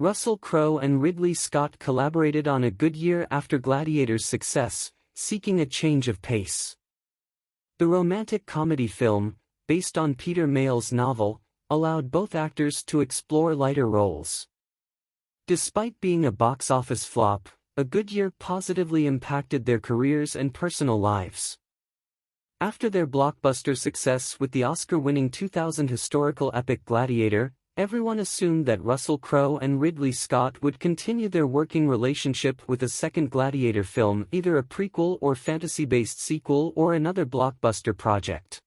Russell Crowe and Ridley Scott collaborated on A Good Year after Gladiator's success, seeking a change of pace. The romantic comedy film, based on Peter Mayle's novel, allowed both actors to explore lighter roles. Despite being a box office flop, A Good Year positively impacted their careers and personal lives. After their blockbuster success with the Oscar-winning 2000 historical epic Gladiator, everyone assumed that Russell Crowe and Ridley Scott would continue their working relationship with a second Gladiator film, either a prequel or fantasy-based sequel or another blockbuster project.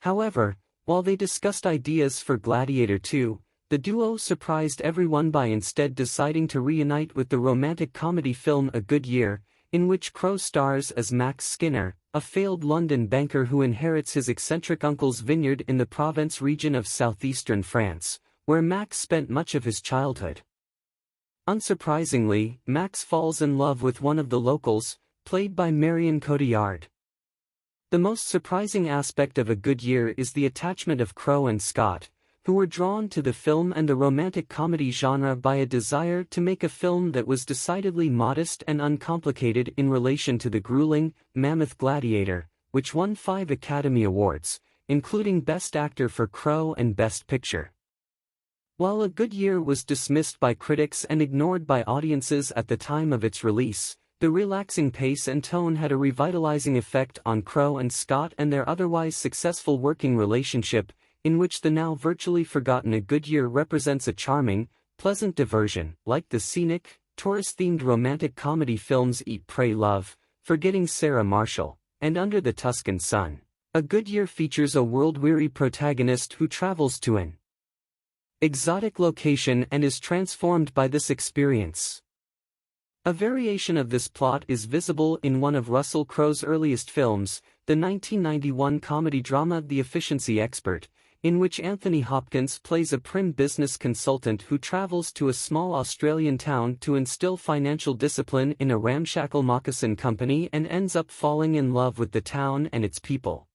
However, while they discussed ideas for Gladiator 2, the duo surprised everyone by instead deciding to reunite with the romantic comedy film A Good Year, in which Crowe stars as Max Skinner, a failed London banker who inherits his eccentric uncle's vineyard in the Provence region of southeastern France, where Max spent much of his childhood. Unsurprisingly, Max falls in love with one of the locals, played by Marion Cotillard. The most surprising aspect of A Good Year is the attachment of Crowe and Scott, who were drawn to the film and the romantic comedy genre by a desire to make a film that was decidedly modest and uncomplicated in relation to the grueling, mammoth Gladiator, which won 5 Academy Awards, including Best Actor for Crowe and Best Picture. While A Good Year was dismissed by critics and ignored by audiences at the time of its release, the relaxing pace and tone had a revitalizing effect on Crowe and Scott and their otherwise successful working relationship, in which the now virtually forgotten A Good Year represents a charming, pleasant diversion, like the scenic, tourist-themed romantic comedy films Eat, Pray, Love, Forgetting Sarah Marshall, and Under the Tuscan Sun. A Good Year features a world-weary protagonist who travels to an exotic location and is transformed by this experience. A variation of this plot is visible in one of Russell Crowe's earliest films, the 1991 comedy drama The Efficiency Expert, in which Anthony Hopkins plays a prim business consultant who travels to a small Australian town to instill financial discipline in a ramshackle moccasin company and ends up falling in love with the town and its people.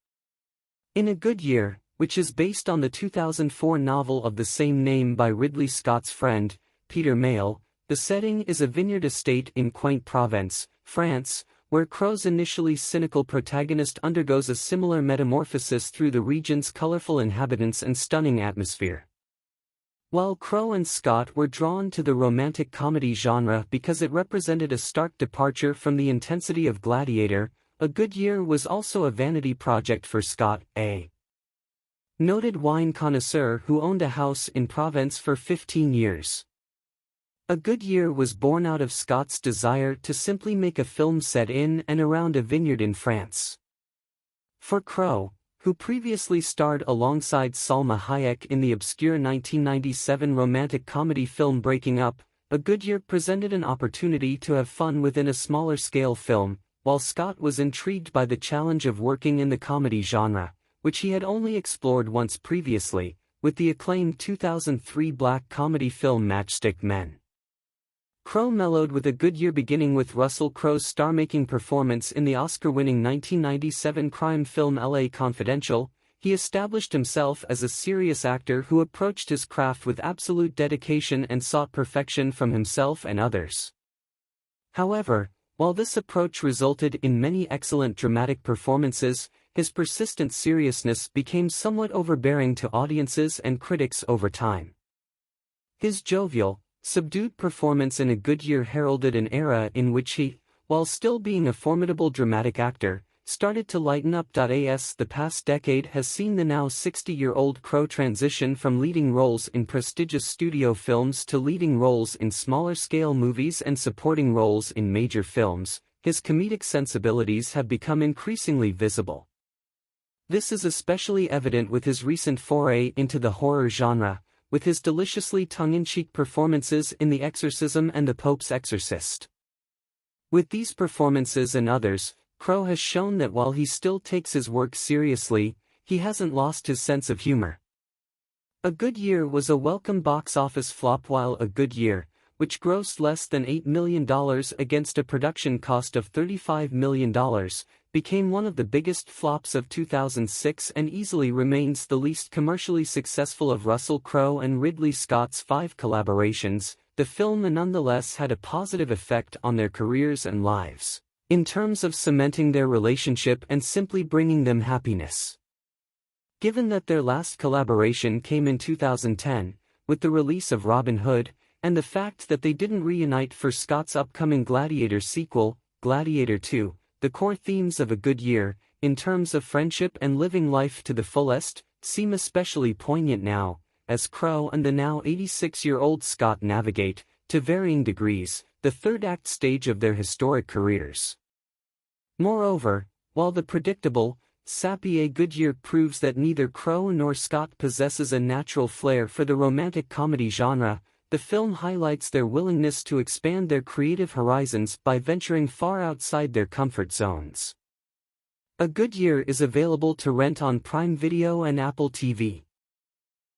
In A Good Year, which is based on the 2004 novel of the same name by Ridley Scott's friend, Peter Mayle, the setting is a vineyard estate in quaint Provence, France, where Crowe's initially cynical protagonist undergoes a similar metamorphosis through the region's colorful inhabitants and stunning atmosphere. While Crowe and Scott were drawn to the romantic comedy genre because it represented a stark departure from the intensity of Gladiator, A Good Year was also a vanity project for Scott, a noted wine connoisseur who owned a house in Provence for 15 years. A Good Year was born out of Scott's desire to simply make a film set in and around a vineyard in France. For Crowe, who previously starred alongside Salma Hayek in the obscure 1997 romantic comedy film Breaking Up, A Good Year presented an opportunity to have fun within a smaller-scale film, while Scott was intrigued by the challenge of working in the comedy genre, which he had only explored once previously, with the acclaimed 2003 black comedy film Matchstick Men. Crowe mellowed with A Good Year, beginning with Russell Crowe's star-making performance in the Oscar-winning 1997 crime film L.A. Confidential. He established himself as a serious actor who approached his craft with absolute dedication and sought perfection from himself and others. However, while this approach resulted in many excellent dramatic performances, his persistent seriousness became somewhat overbearing to audiences and critics over time. His jovial, subdued performance in A Good Year heralded an era in which he, while still being a formidable dramatic actor, started to lighten up. The past decade has seen the now 60-year-old Crowe transition from leading roles in prestigious studio films to leading roles in smaller-scale movies and supporting roles in major films. His comedic sensibilities have become increasingly visible. This is especially evident with his recent foray into the horror genre, with his deliciously tongue-in-cheek performances in The Exorcism and The Pope's Exorcist. With these performances and others, Crowe has shown that while he still takes his work seriously, he hasn't lost his sense of humor. A Good Year was a welcome box office flop, while A Good Year, which grossed less than $8 million against a production cost of $35 million, became one of the biggest flops of 2006 and easily remains the least commercially successful of Russell Crowe and Ridley Scott's 5 collaborations. The film nonetheless had a positive effect on their careers and lives, in terms of cementing their relationship and simply bringing them happiness. Given that their last collaboration came in 2010, with the release of Robin Hood, and the fact that they didn't reunite for Scott's upcoming Gladiator sequel, Gladiator 2, the core themes of A Good Year, in terms of friendship and living life to the fullest, seem especially poignant now, as Crowe and the now 86-year-old Scott navigate, to varying degrees, the third-act stage of their historic careers. Moreover, while the predictable, sappy A Good Year proves that neither Crowe nor Scott possesses a natural flair for the romantic comedy genre, the film highlights their willingness to expand their creative horizons by venturing far outside their comfort zones. A Good Year is available to rent on Prime Video and Apple TV.